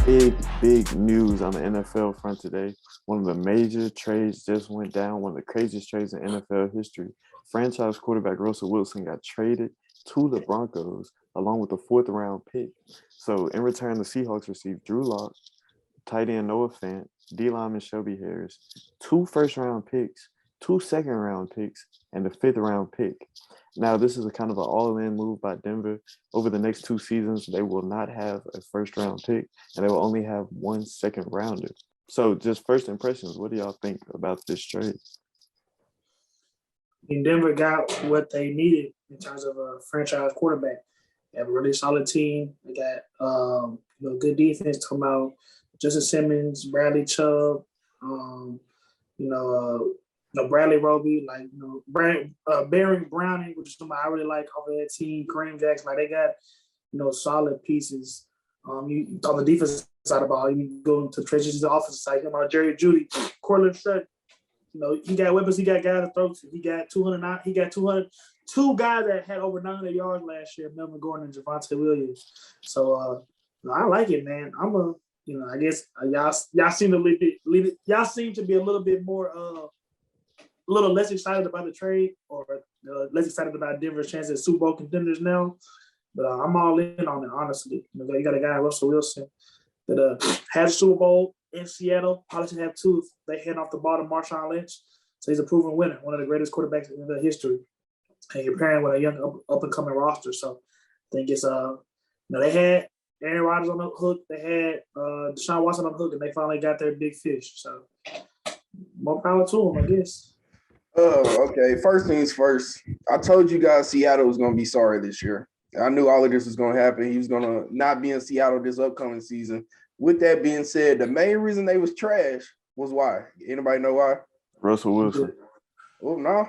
Big news on the NFL front today. One of the major trades just went down, one of the craziest trades in NFL history. Franchise quarterback Russell Wilson got traded to the Broncos along with a fourth round pick. So in return, the Seahawks received Drew Lock, tight end Noah Fant, D lineman Shelby Harris, two first round picks, two second round picks, and a fifth round pick. Now, this is a kind of an all in move by Denver. Over the next two seasons, they will not have a first round pick and they will only have one second rounder. So, just first impressions, what do y'all think about this trade? And Denver got what they needed in terms of a franchise quarterback. They have a really solid team. They got good defense. Talking about Justin Simmons, Bradley Chubb, um, you know, Bradley Roby, Barry Browning, which is somebody I really like off of that team. Kareem Jackson, like they got solid pieces. You on the defense side of the ball, you go into trenches, the offensive side. You know, Jerry Judy, Cortland Sutton. He got weapons. He got guys to throw to. He got 209. He got 200. Two guys that had over 900 yards last year, Melvin Gordon and Javonte Williams. So I like it, man. I guess y'all seem to be a little bit more, a little less excited about the trade, or less excited about Denver's chances at Super Bowl contenders now. But I'm all in on it, honestly. You got a guy, Russell Wilson, that had a Super Bowl in Seattle. Probably should have two if they hand off the ball to Marshawn Lynch. So he's a proven winner, one of the greatest quarterbacks in the history. And you're pairing with a young up and coming roster. So I think it's they had Aaron Rodgers on the hook, they had Deshaun Watson on the hook, and they finally got their big fish. So more power to them, I guess. Oh, okay. First things first. I told you guys Seattle was going to be sorry this year. I knew all of this was going to happen. He was going to not be in Seattle this upcoming season. With that being said, the main reason they was trash was why? Anybody know why? Russell Wilson. Well, no.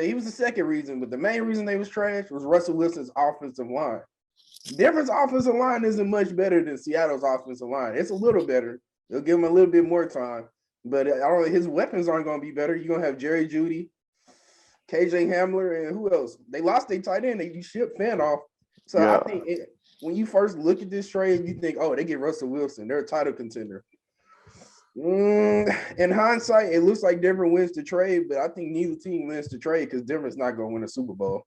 He was the second reason, but the main reason they was trash was Russell Wilson's offensive line. Denver's offensive line isn't much better than Seattle's offensive line. It's a little better. They'll give him a little bit more time. But his weapons aren't going to be better. You're going to have Jerry Judy, KJ Hamler, and who else? They lost their tight end. They shipped Fant off. So yeah. I think when you first look at this trade, you think, oh, they get Russell Wilson. They're a title contender. In hindsight, it looks like Denver wins the trade, but I think neither team wins the trade because Denver's not going to win a Super Bowl.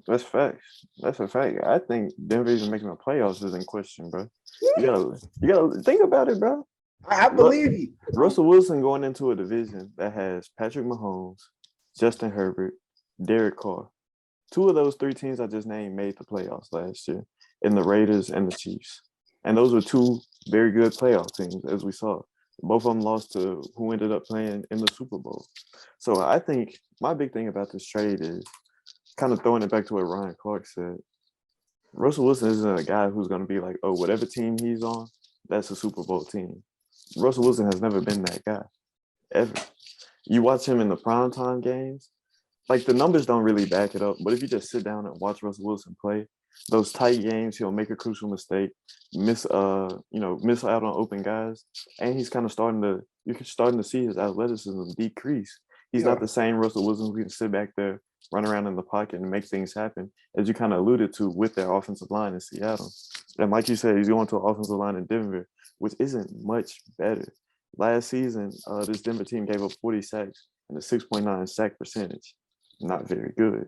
That's facts. That's a fact. I think Denver even making the playoffs is in question, bro. You gotta think about it, bro. I believe you. Russell Wilson going into a division that has Patrick Mahomes, Justin Herbert, Derek Carr. Two of those three teams I just named made the playoffs last year, in the Raiders and the Chiefs. And those were two very good playoff teams, as we saw. Both of them lost to who ended up playing in the Super Bowl. So I think my big thing about this trade is kind of throwing it back to what Ryan Clark said. Russell Wilson isn't a guy who's going to be like, oh, whatever team he's on, that's a Super Bowl team. Russell Wilson has never been that guy, ever. You watch him in the primetime games, like the numbers don't really back it up, but if you just sit down and watch Russell Wilson play, those tight games, he'll make a crucial mistake, miss out on open guys, and he's kind of starting to see his athleticism decrease. He's not the same Russell Wilson who can sit back there, run around in the pocket and make things happen, as you kind of alluded to with their offensive line in Seattle. And like you said, he's going to an offensive line in Denver, which isn't much better. Last season, this Denver team gave up 40 sacks and a 6.9 sack percentage. Not very good.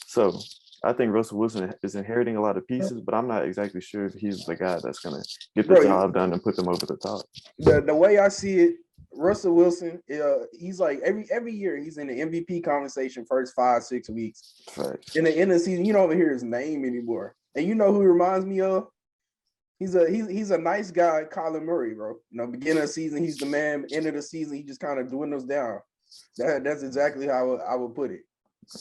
So I think Russell Wilson is inheriting a lot of pieces, but I'm not exactly sure if he's the guy that's going to get the job done and put them over the top. The way I see it, Russell Wilson, he's like every year he's in the MVP conversation first 5-6 weeks. Right. In the end of the season, you don't even hear his name anymore. And you know who he reminds me of? He's a nice guy, Kyler Murray, bro. Beginning of the season, he's the man. End of the season, he just kind of dwindles down. That's exactly how I would put it.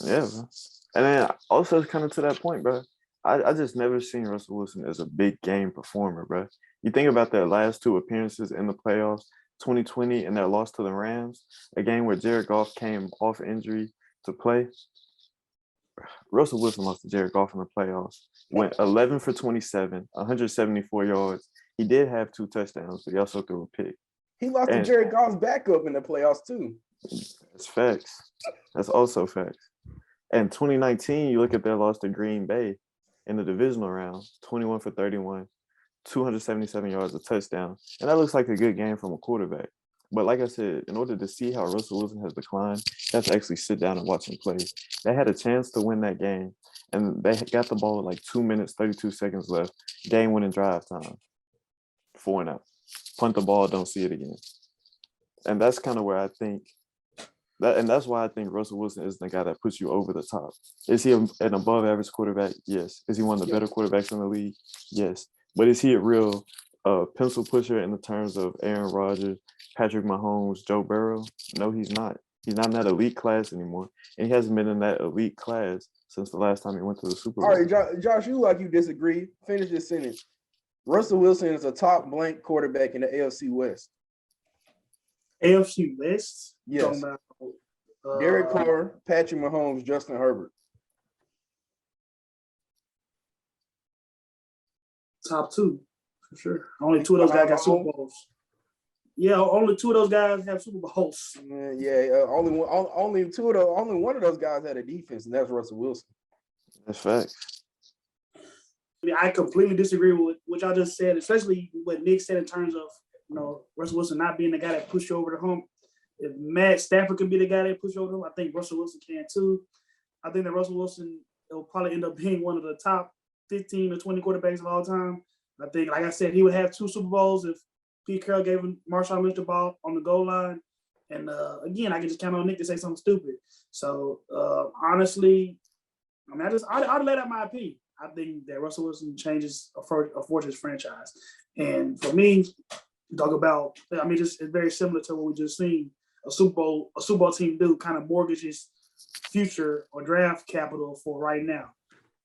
Yeah, bro. And then also kind of to that point, bro, I just never seen Russell Wilson as a big game performer, bro. You think about their last two appearances in the playoffs, 2020 and their loss to the Rams, a game where Jared Goff came off injury to play. Russell Wilson lost to Jared Goff in the playoffs. Went 11 for 27, 174 yards. He did have 2 touchdowns, but he also threw a pick. He lost to Jared Goff's backup in the playoffs too. That's facts. That's also facts. And 2019, you look at their loss to Green Bay in the divisional round, 21 for 31, 277 yards, a touchdown. And that looks like a good game from a quarterback. But like I said, in order to see how Russell Wilson has declined, you have to actually sit down and watch him play. They had a chance to win that game, and they got the ball with like 2 minutes, 32 seconds left. Game winning drive time. 4-0. Punt the ball, don't see it again. And that's kind of where I think that's why I think Russell Wilson is the guy that puts you over the top. Is he an above average quarterback? Yes. Is he one of the better quarterbacks in the league? Yes. But is he a real pencil pusher in the terms of Aaron Rodgers, Patrick Mahomes, Joe Burrow? No, he's not. He's not in that elite class anymore. And he hasn't been in that elite class since the last time he went to the Super Bowl. All right, Josh, you disagree. Finish this sentence. Russell Wilson is a top blank quarterback in the AFC West. AFC West? Yes. Derek Carr, Patrick Mahomes, Justin Herbert. Top two, for sure. Only two of those guys got Super Bowls. Yeah, only two of those guys have Super Bowls. Only one of those guys had a defense, and that's Russell Wilson. That's facts. I completely disagree with what y'all just said, especially what Nick said in terms of Russell Wilson not being the guy that pushed you over the hump. If Matt Stafford can be the guy that pushed you over the hump, I think Russell Wilson can too. I think that Russell Wilson will probably end up being one of the top 15 or 20 quarterbacks of all time. I think, like I said, he would have 2 Super Bowls if Pete Carroll gave him Marshawn Lynch the ball on the goal line. And again, I can just count on Nick to say something stupid. So honestly, I'd lay out my opinion. I think that Russell Wilson changes a fortress franchise. And for me, talk about, it's very similar to what we just seen a Super Bowl team do, kind of mortgage his future or draft capital for right now.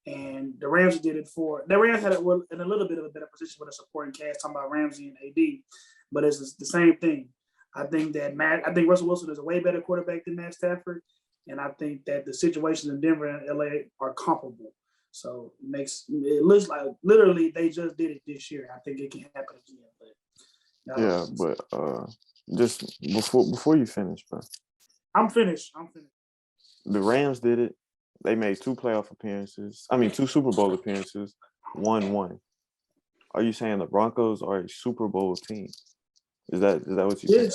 And the Rams did it the Rams had it in a little bit of a better position with a supporting cast, talking about Ramsey and AD, but it's the same thing. I think Russell Wilson is a way better quarterback than Matt Stafford, and I think that the situations in Denver and LA are comparable. So it looks like literally they just did it this year. I think it can happen again. But just before you finish, bro. I'm finished. The Rams did it. They made 2 playoff appearances. 2 Super Bowl appearances, 1-1. Are you saying the Broncos are a Super Bowl team? Is that what you said?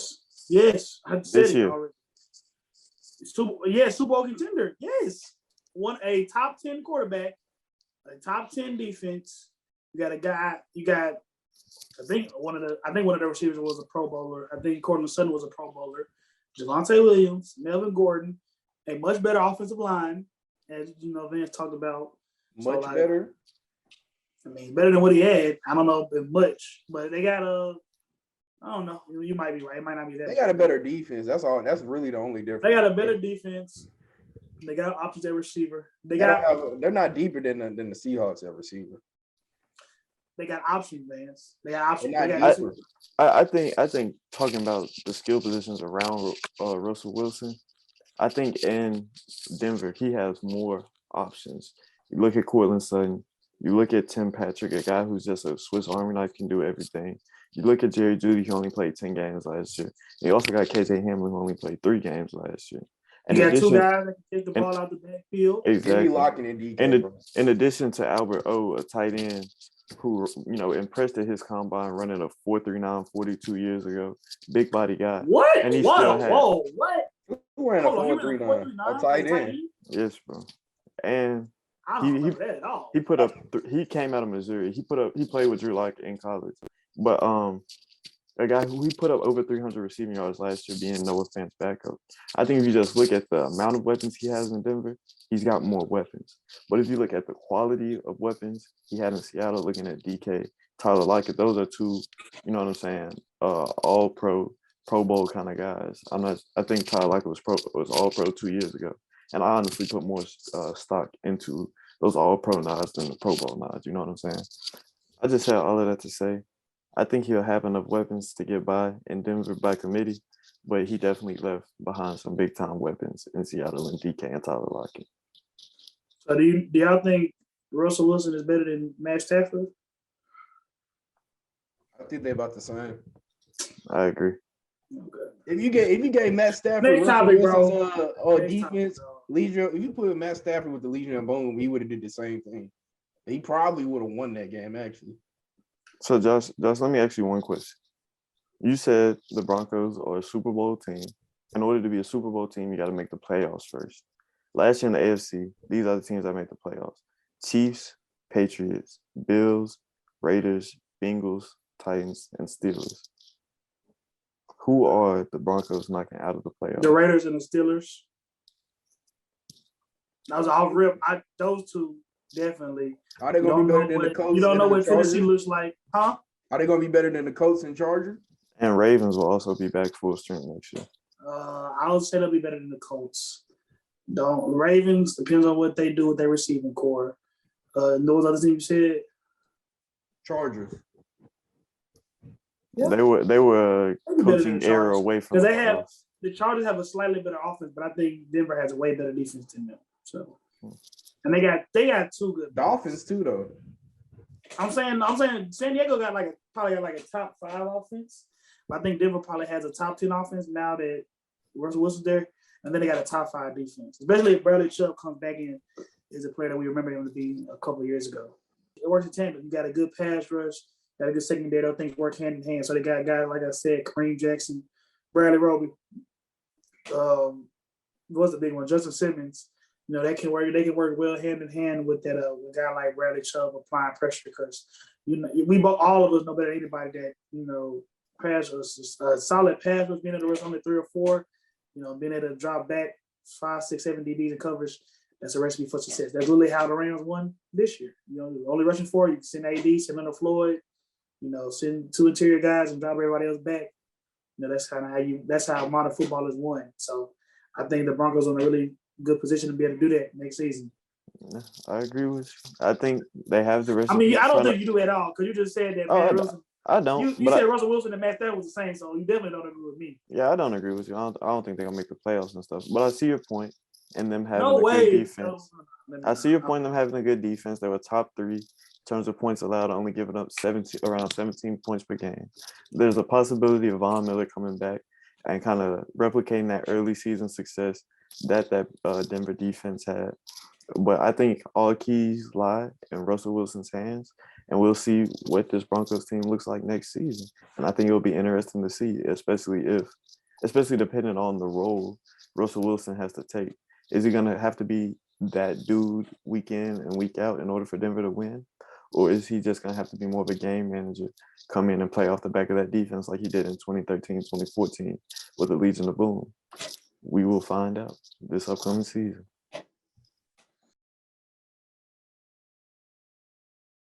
Yes. I said this it year already. Super Bowl contender. Yes. A top 10 quarterback, a top 10 defense. You got a guy. I think one of the receivers was a Pro Bowler. I think Cortland Sutton was a Pro Bowler. Javonte Williams, Melvin Gordon, a much better offensive line, as Vance talked about. Much better. Better than what he had. I don't know if much, but they got I don't know. You might be right. It might not be that. They got a better defense. That's all. That's really the only difference. They got a better defense. They got options at receiver. They're not deeper than the Seahawks at receiver. They got options, Vance. They got options. I think talking about the skill positions around Russell Wilson, I think in Denver he has more options. You look at Cortland Sutton. You look at Tim Patrick, a guy who's just a Swiss Army knife, can do everything. You look at Jerry Jeudy, he only played 10 games last year. You also got KJ Hamler, who only played 3 games last year. You got 2 guys that can take the ball out the backfield. Exactly. Locking in DK, in addition to Albert O, a tight end who, impressed at his combine running a 4.39 42 years ago. Big body guy. What? And he Whoa, what? Who ran a 4.39? A tight end. Yes, bro. And I don't remember that at all. He came out of Missouri. He played with Drew Lock in college. But a guy who he put up over 300 receiving yards last year being Noah Fant's backup. I think if you just look at the amount of weapons he has in Denver, he's got more weapons. But if you look at the quality of weapons he had in Seattle, looking at DK, Tyler Lockett, those are 2, all Pro Bowl kind of guys. I think Tyler Lockett was all pro 2 years ago. And I honestly put more stock into those all pro nods than the Pro Bowl nods. You know what I'm saying? I just had all of that to say. I think he'll have enough weapons to get by in Denver by committee, but he definitely left behind some big time weapons in Seattle and DK and Tyler Lockett. So do y'all think Russell Wilson is better than Matt Stafford? I think they're about the same. I agree. Okay. If you gave Matt Stafford defense, Legion, if you put Matt Stafford with the Legion of Boom, he would have did the same thing. He probably would have won that game, actually. So Josh, let me ask you one question. You said the Broncos are a Super Bowl team. In order to be a Super Bowl team, you got to make the playoffs first. Last year in the AFC, these are the teams that make the playoffs: Chiefs, Patriots, Bills, Raiders, Bengals, Titans, and Steelers. Who are the Broncos knocking out of the playoffs? The Raiders and the Steelers. That was all real. Those two definitely. Are they going to be better than the Colts? You don't know and the what Tennessee Chargers? looks like, huh? Are they going to be better than the Colts and Chargers? And Ravens will also be back full strength next year. I would say they'll be better than the Colts. Don't Ravens depends on what they do with their receiving core. Those other teams you said. Chargers. Yeah. They were a coaching error away from because the Chargers have a slightly better offense, but I think Denver has a way better defense than them. So, and they got two good. Dolphins too, though. I'm saying San Diego probably got a top 5 offense. But I think Denver probably has a top 10 offense now that Russell Wilson's there, and then they got a top 5 defense. Especially if Bradley Chubb comes back in as a player that we remember him to be a couple of years ago. It works in tandem. You got a good pass rush, got a good secondary. Those things work hand in hand. So they got guys like I said, Kareem Jackson, Bradley Roby. What's the big one? Justin Simmons. You know, they can work well hand in hand with that with a guy like Bradley Chubb applying pressure because all of us know better than anybody that pass was a solid pass was being able to rush only 3 or 4. Being able to drop back 5, 6, 7 DBs in coverage. That's a recipe for success. That's really how the Rams won this year. Only rushing 4. You can send AD, send Leonard Floyd. Send 2 interior guys and drop everybody else back. That's kind of that's how modern football is won. So I think the Broncos are in a really good position to be able to do that next season. I agree with you. I think they have the recipe. I don't think you do at all because you just said that. I don't. You said Russell Wilson and Matt Stafford was the same, so you definitely don't agree with me. Yeah, I don't agree with you. I don't think they're gonna make the playoffs and stuff. But I see your point in them having good defense. I see your point in them having a good defense. They were top 3 in terms of points allowed, only giving up around 17 points per game. There's a possibility of Von Miller coming back and kind of replicating that early season success that Denver defense had. But I think all keys lie in Russell Wilson's hands, and we'll see what this Broncos team looks like next season. And I think it'll be interesting to see, especially depending on the role Russell Wilson has to take. Is he going to have to be that dude week in and week out in order for Denver to win? Or is he just going to have to be more of a game manager, come in and play off the back of that defense like he did in 2013, 2014 with the Legion of Boom? We will find out this upcoming season.